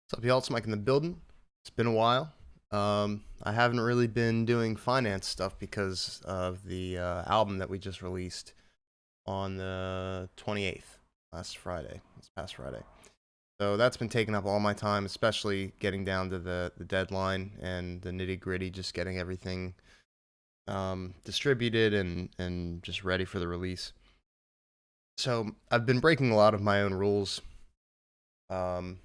What's up, y'all? It's Mike in the building. It's been a while. I haven't really been doing finance stuff because of the album that we just released on the 28th, this past Friday. So that's been taking up all my time, especially getting down to the deadline and the nitty gritty, just getting everything distributed and just ready for the release. So I've been breaking a lot of my own rules. Um,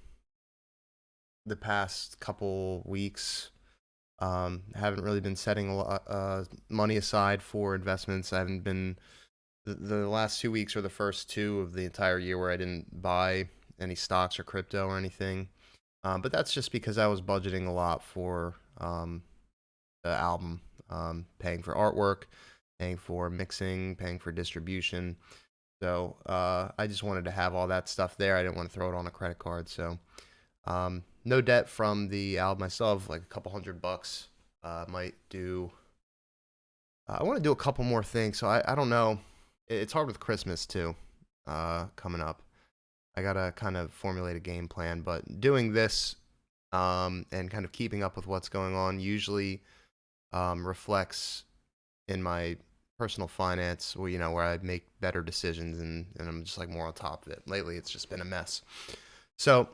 the past couple weeks. Haven't really been setting a lot money aside for investments. I haven't been the last 2 weeks are the first two of the entire year where I didn't buy any stocks or crypto or anything. But that's just because I was budgeting a lot for the album, paying for artwork, paying for mixing, paying for distribution. So I just wanted to have all that stuff there. I didn't want to throw it on a credit card. So no debt from the album myself, like a couple $100. Might do. I want to do a couple more things, so I don't know. It's hard with Christmas too, coming up. I gotta kind of formulate a game plan, but doing this and kind of keeping up with what's going on usually reflects in my personal finance, where I make better decisions and I'm just like more on top of it. Lately, it's just been a mess. So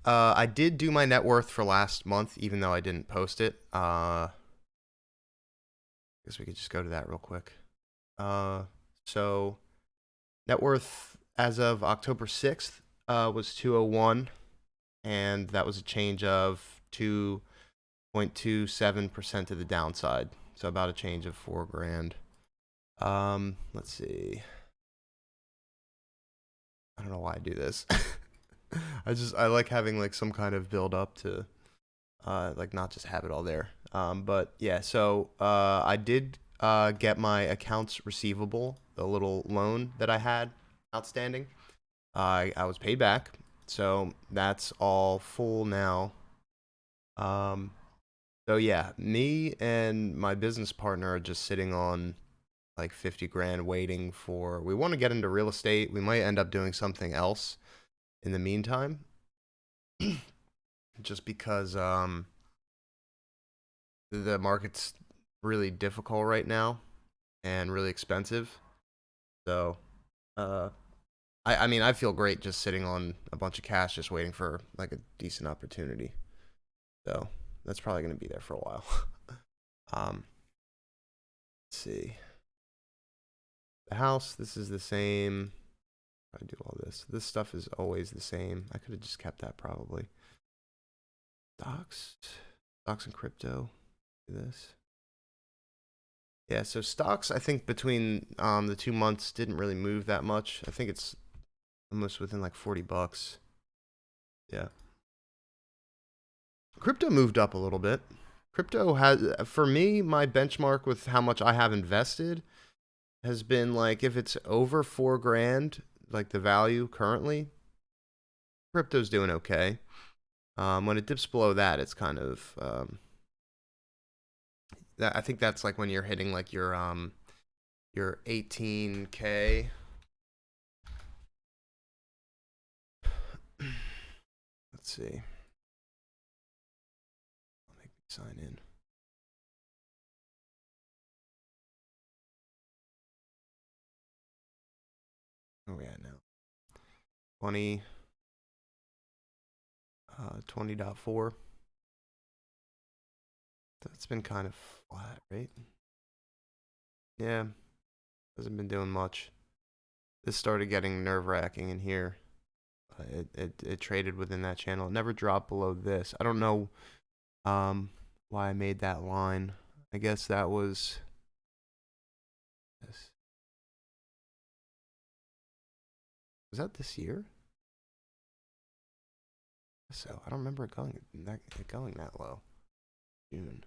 I did do my net worth for last month, even though I didn't post it. I guess we could just go to that real quick. So net worth as of October 6th was 201, and that was a change of 2.27% to the downside. So about a change of $4,000. Let's see. I don't know why I do this. I like having like some kind of build up to like not just have it all there. But yeah, so I did get my accounts receivable, the little loan that I had outstanding. I was paid back, so that's all full now. Um, so yeah, me and my business partner are just sitting on like 50 grand waiting for. We want to get into real estate. We might end up doing something else in the meantime, just because the market's really difficult right now and really expensive. So, uh, I mean, I feel great just sitting on a bunch of cash, just waiting for like a decent opportunity. So that's probably going to be there for a while. um, let's see. The house, this is the same. I do all this. This stuff is always the same. I could have just kept that probably. Stocks and crypto. Do this. Yeah, so stocks, I think between the 2 months didn't really move that much. I think it's almost within like $40. Yeah. Crypto moved up a little bit. Crypto has, for me, my benchmark with how much I have invested has been like if it's over $4,000, like the value currently, crypto's doing okay. When it dips below that, it's kind of I think that's like when you're hitting like your 18K. Let's see. I'll make me sign in. Where are we at now? 20 20.4. That's been kind of flat, right? Yeah, hasn't been doing much. This started getting nerve-wracking in here. It traded within that channel. It never dropped below this. I don't know why I made that line. I guess that was this. Was that this year? So I don't remember it going that low. June.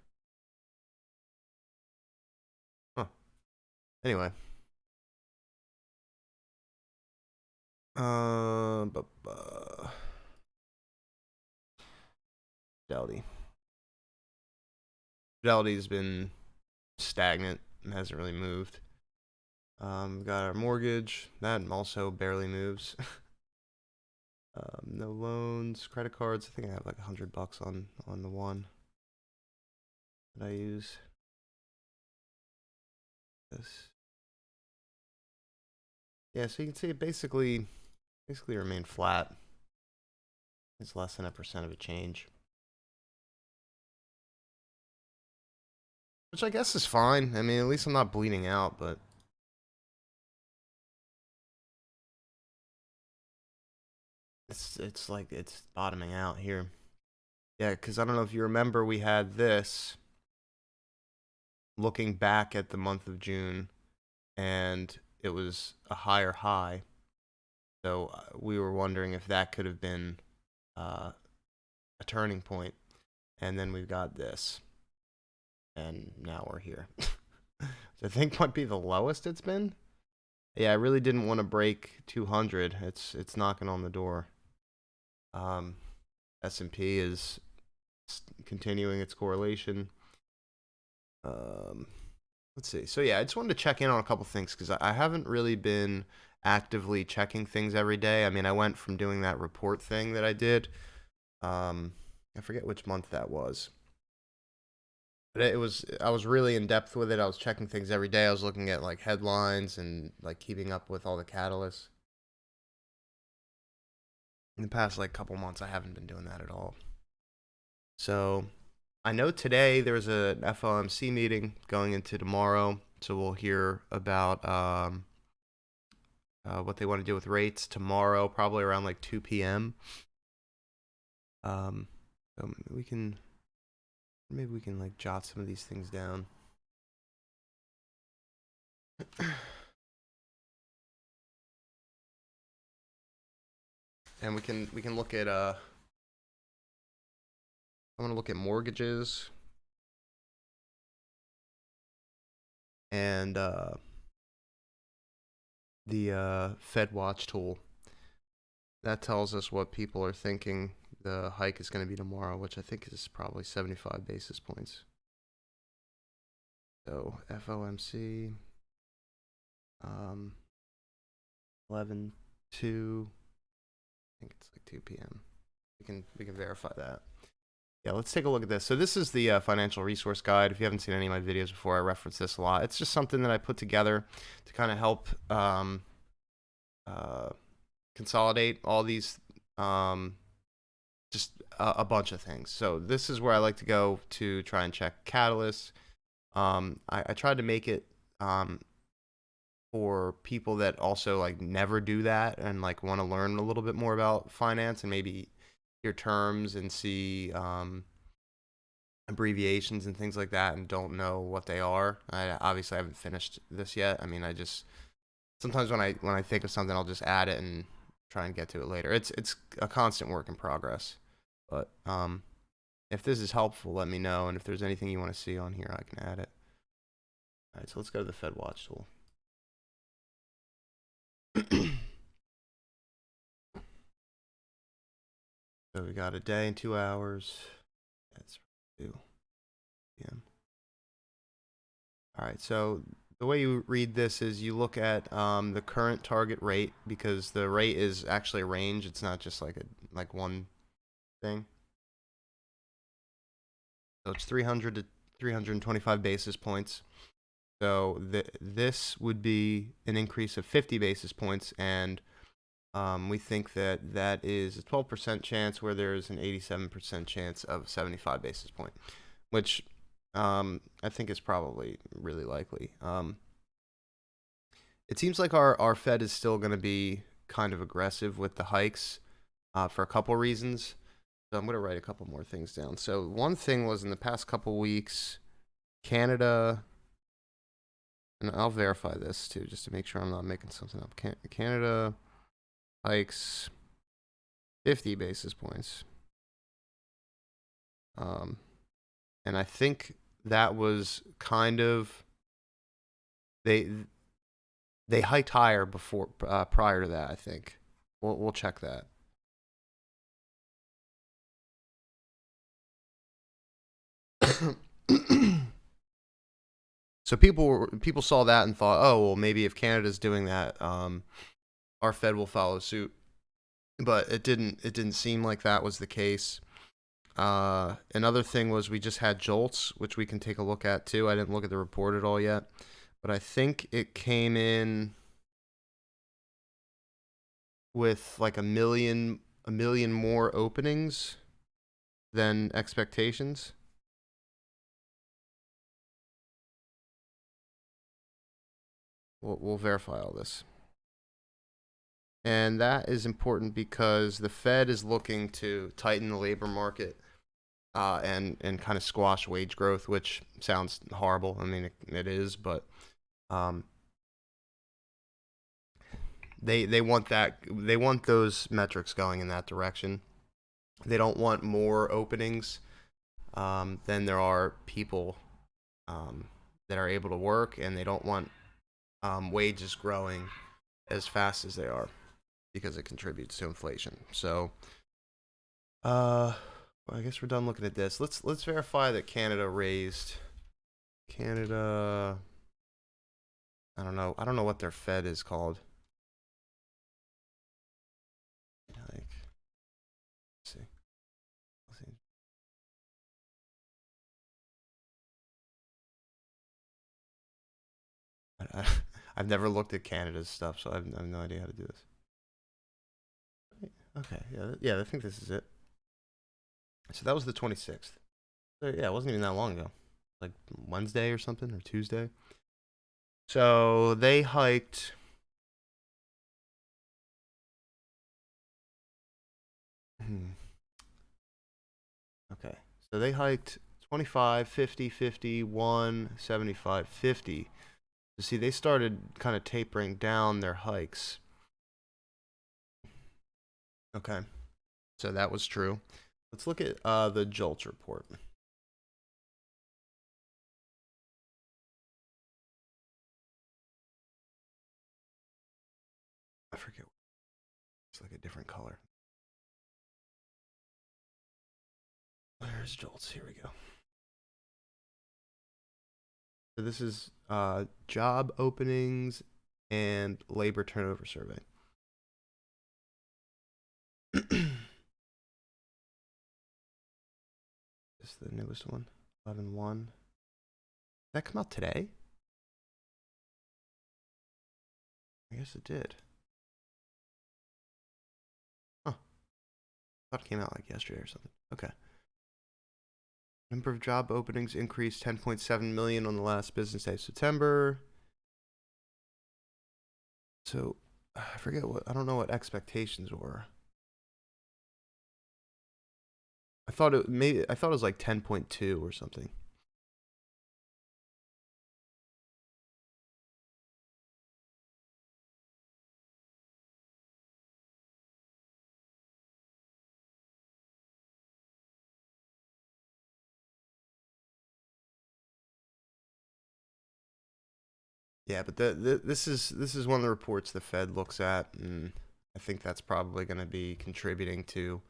Huh. Anyway. But Fidelity. Fidelity's been stagnant and hasn't really moved. Got our mortgage. That also barely moves. No loans, credit cards. I think I have like $100 on the one that I use. This. Yeah, so you can see it basically remained flat. It's less than 1% of a change, which I guess is fine. I mean, at least I'm not bleeding out, but it's like it's bottoming out here. Yeah, because I don't know if you remember, we had this looking back at the month of June, and it was a higher high. So we were wondering if that could have been a turning point, and then we've got this, and now we're here. I think might be the lowest it's been. Yeah, I really didn't want to break 200. It's knocking on the door. S&P is continuing its correlation. Let's see. So yeah, I just wanted to check in on a couple things because I haven't really been actively checking things every day. I mean, I went from doing that report thing that I did. I forget which month that was. But I was really in depth with it. I was checking things every day. I was looking at like headlines and like keeping up with all the catalysts. In the past like couple months, I haven't been doing that at all. So I know today there's an FOMC meeting going into tomorrow, so we'll hear about what they want to do with rates tomorrow, probably around like 2 p.m. So maybe we can like jot some of these things down. And we can look at I'm gonna look at mortgages and the Fed Watch tool. That tells us what people are thinking the hike is going to be tomorrow, which I think is probably 75 basis points. So FOMC 11 2. I think it's like 2 p.m. We can verify that. Yeah, let's take a look at this. So this is the financial resource guide. If you haven't seen any of my videos before, I reference this a lot. It's just something that I put together to kind of help consolidate all these, just a bunch of things. So this is where I like to go to try and check catalysts. I tried to make it for people that also like never do that and like want to learn a little bit more about finance and maybe hear terms and see abbreviations and things like that and don't know what they are. I obviously haven't finished this yet. I mean, I just sometimes when I think of something, I'll just add it and try and get to it later. It's a constant work in progress. But if this is helpful, let me know, and if there's anything you want to see on here, I can add it. All right, so let's go to the Fed Watch tool. So we got a day and 2 hours. That's 2 p.m. All right, so the way you read this is you look at the current target rate, because the rate is actually a range. It's not just like one thing. So it's 300 to 325 basis points. So this would be an increase of 50 basis points, and we think that that is a 12% chance where there's an 87% chance of 75 basis point, which I think is probably really likely. It seems like our Fed is still going to be kind of aggressive with the hikes for a couple reasons. So I'm going to write a couple more things down. So one thing was in the past couple weeks, Canada, and I'll verify this too, just to make sure I'm not making something up. Canada hikes 50 basis points. And I think that was kind of, they hiked higher before prior to that, I think. We'll check that. So people saw that and thought, oh well, maybe if Canada's doing that, our Fed will follow suit. but it didn't seem like that was the case. Another thing was we just had jolts, which we can take a look at too. I didn't look at the report at all yet, but I think it came in with like a million more openings than expectations. We'll verify all this. And that is important because the Fed is looking to tighten the labor market and kind of squash wage growth, which sounds horrible. I mean, it is, but um, they want those metrics going in that direction. They don't want more openings than there are people that are able to work, and they don't want wages growing as fast as they are because it contributes to inflation. So, well, I guess we're done looking at this. Let's verify that Canada raised. Canada. I don't know. I don't know what their Fed is called. Like, let's see. Let's see. I've never looked at Canada's stuff, so I have no idea how to do this. Okay, yeah, I think this is it. So that was the 26th. So yeah, it wasn't even that long ago. Like Wednesday or something, or Tuesday. So they hiked. Okay. So they hiked 25, 50, 51, 75, 50. So see, they started kind of tapering down their hikes. Okay. So that was true. Let's look at the JOLTS report. I forget. It's like a different color. Where's JOLTS? Here we go. So this is job openings and labor turnover survey. This is the newest one, 11/1. Did that come out today? I guess it did. Huh. I thought it came out like yesterday or something. Okay. Number of job openings increased 10.7 million on the last business day of September. So I forget I don't know what expectations were. I thought it was like 10.2 or something. Yeah, but this is one of the reports the Fed looks at, and I think that's probably going to be contributing to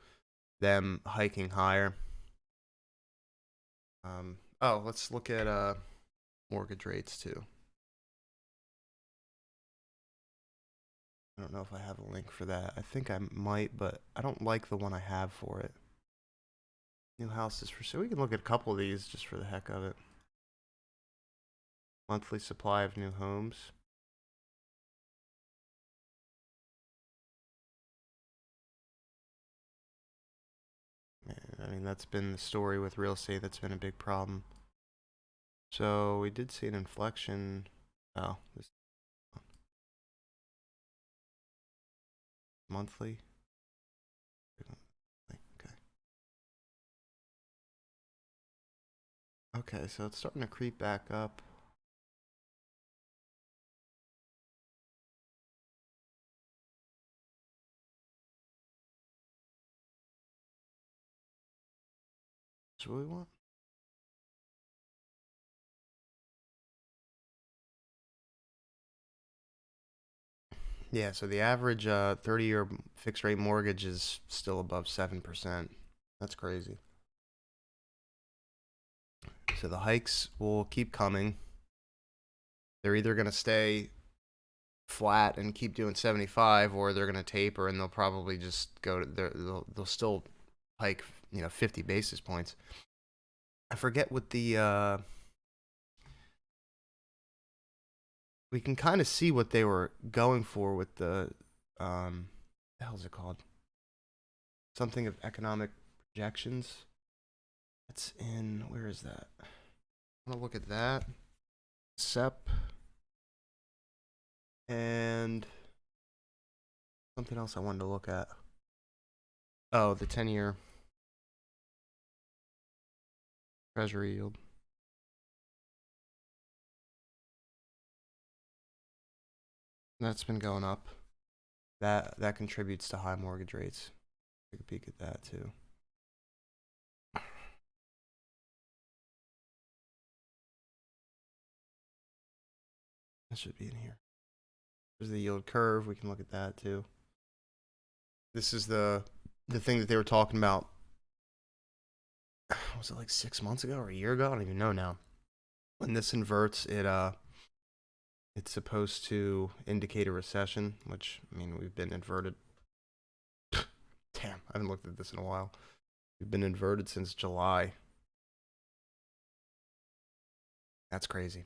them hiking higher. Oh, let's look at mortgage rates too. I don't know if I have a link for that. I think I might, but I don't like the one I have for it. New houses for sale. We can look at a couple of these just for the heck of it. Monthly supply of new homes. I mean, that's been the story with real estate. That's been a big problem. So we did see an inflection. Oh, this monthly. Okay. Okay, so it's starting to creep back up. That's what we want. Yeah, so the average 30-year fixed rate mortgage is still above 7%. That's crazy. So the hikes will keep coming. They're either going to stay flat and keep doing 75, or they're going to taper and they'll probably just go to they'll still hike 50 basis points. I forget what the we can kind of see what they were going for with the what the hell is it called? Something of economic projections. That's in, where is that? I want to look at that. SEP and something else I wanted to look at. Oh, the 10-year Treasury yield. That's been going up. That contributes to high mortgage rates. Take a peek at that too. That should be in here. There's the yield curve. We can look at that too. This is the thing that they were talking about. Was it like 6 months ago or a year ago? I don't even know now. When this inverts, it's supposed to indicate a recession, which, I mean, we've been inverted. Damn, I haven't looked at this in a while. We've been inverted since July. That's crazy.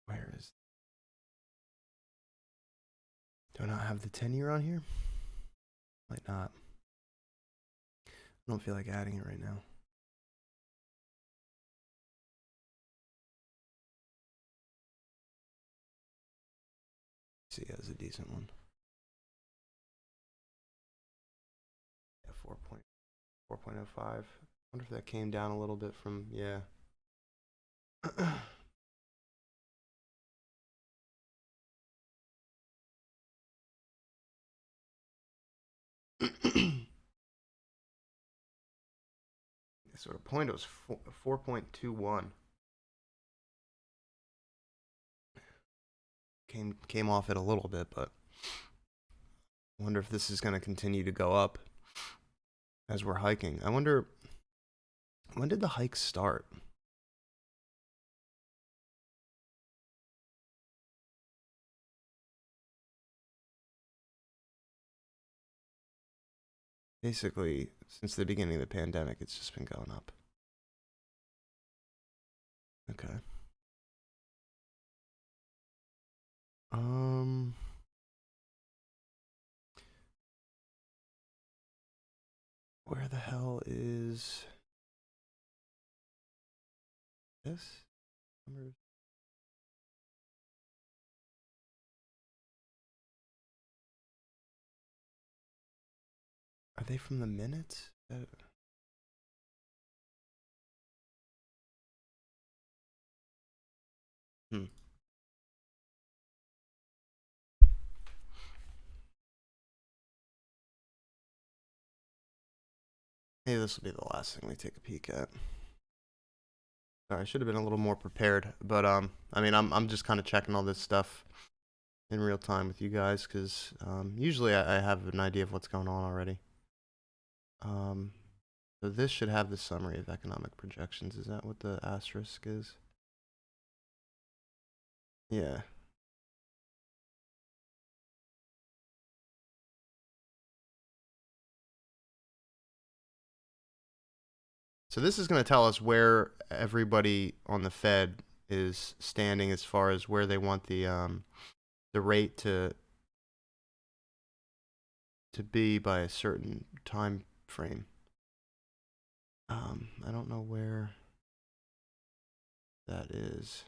Where is... Do I not have the 10-year on here? Might not. I don't feel like adding it right now. See, it has a decent one. Yeah, 4.05. I wonder if that came down a little bit from, yeah. Sort of point, it was 4.21. Came off it a little bit, but I wonder if this is going to continue to go up as we're hiking. I wonder, when did the hike start? Basically, since the beginning of the pandemic, it's just been going up. Okay. Where the hell is this? Are they from the minutes? Maybe this will be the last thing we take a peek at. Sorry, I should have been a little more prepared, but I mean, I'm just kind of checking all this stuff in real time with you guys because usually I have an idea of what's going on already. So this should have the summary of economic projections. Is that what the asterisk is? Yeah. So this is going to tell us where everybody on the Fed is standing as far as where they want the rate to be by a certain time frame. I don't know where that is.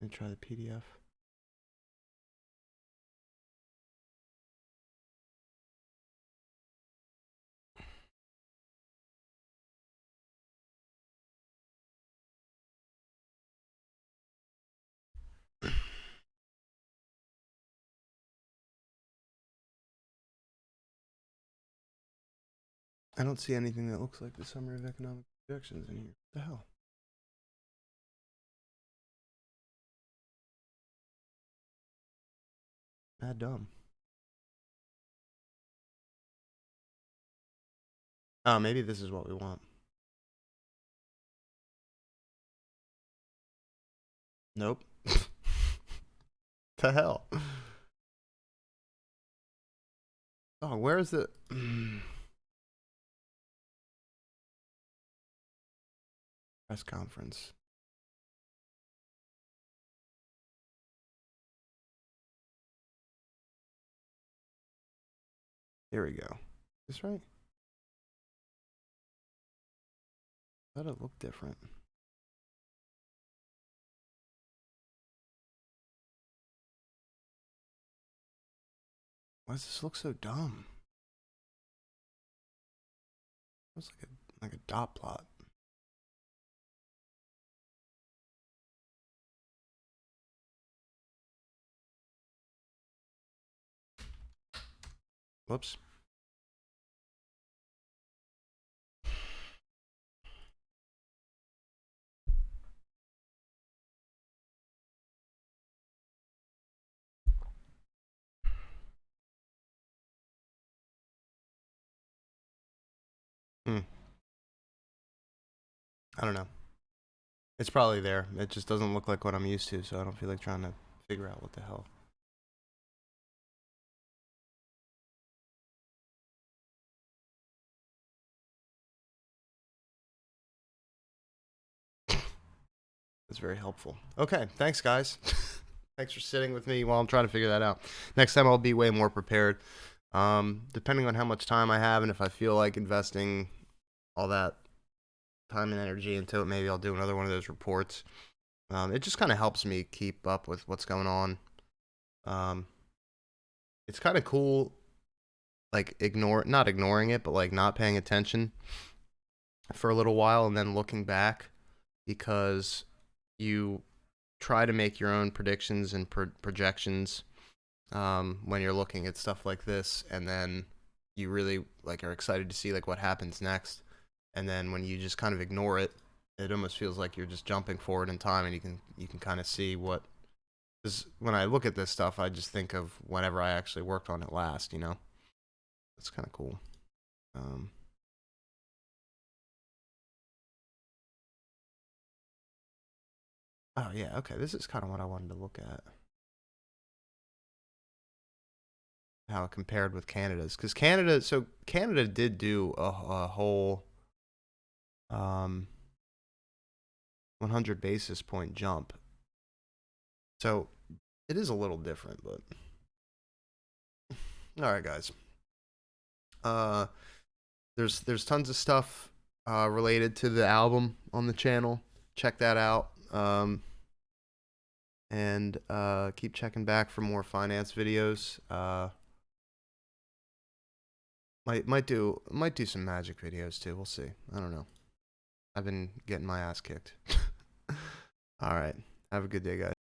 Let me try the PDF. I don't see anything that looks like the summary of economic projections in here. What the hell? Mad dumb. Oh, maybe this is what we want. Nope. The hell? Oh, where is the press conference? Here we go. Is this right? I thought it looked different. Why does this look so dumb? It looks like a dot plot. Whoops. I don't know. It's probably there. It just doesn't look like what I'm used to, so I don't feel like trying to figure out what the hell. That's very helpful. Okay, thanks, guys. Thanks for sitting with me while I'm trying to figure that out. Next time I'll be way more prepared. Depending on how much time I have and if I feel like investing all that time and energy into it, maybe I'll do another one of those reports. It just kind of helps me keep up with what's going on. It's kind of cool, like not ignoring it, but like not paying attention for a little while and then looking back, because you try to make your own predictions and projections when you're looking at stuff like this, and then you really like are excited to see like what happens next, and then when you just kind of ignore it, it almost feels like you're just jumping forward in time, and you can kind of see what. Because when I look at this stuff, I just think of whenever I actually worked on it last. It's kind of cool. Oh yeah, okay. This is kind of what I wanted to look at. How it compared with Canada's, because Canada did do a whole 100 basis point jump. So it is a little different, but all right, guys. There's tons of stuff related to the album on the channel. Check that out. And keep checking back for more finance videos. Might do some magic videos too. We'll see. I don't know. I've been getting my ass kicked. All right. Have a good day, guys.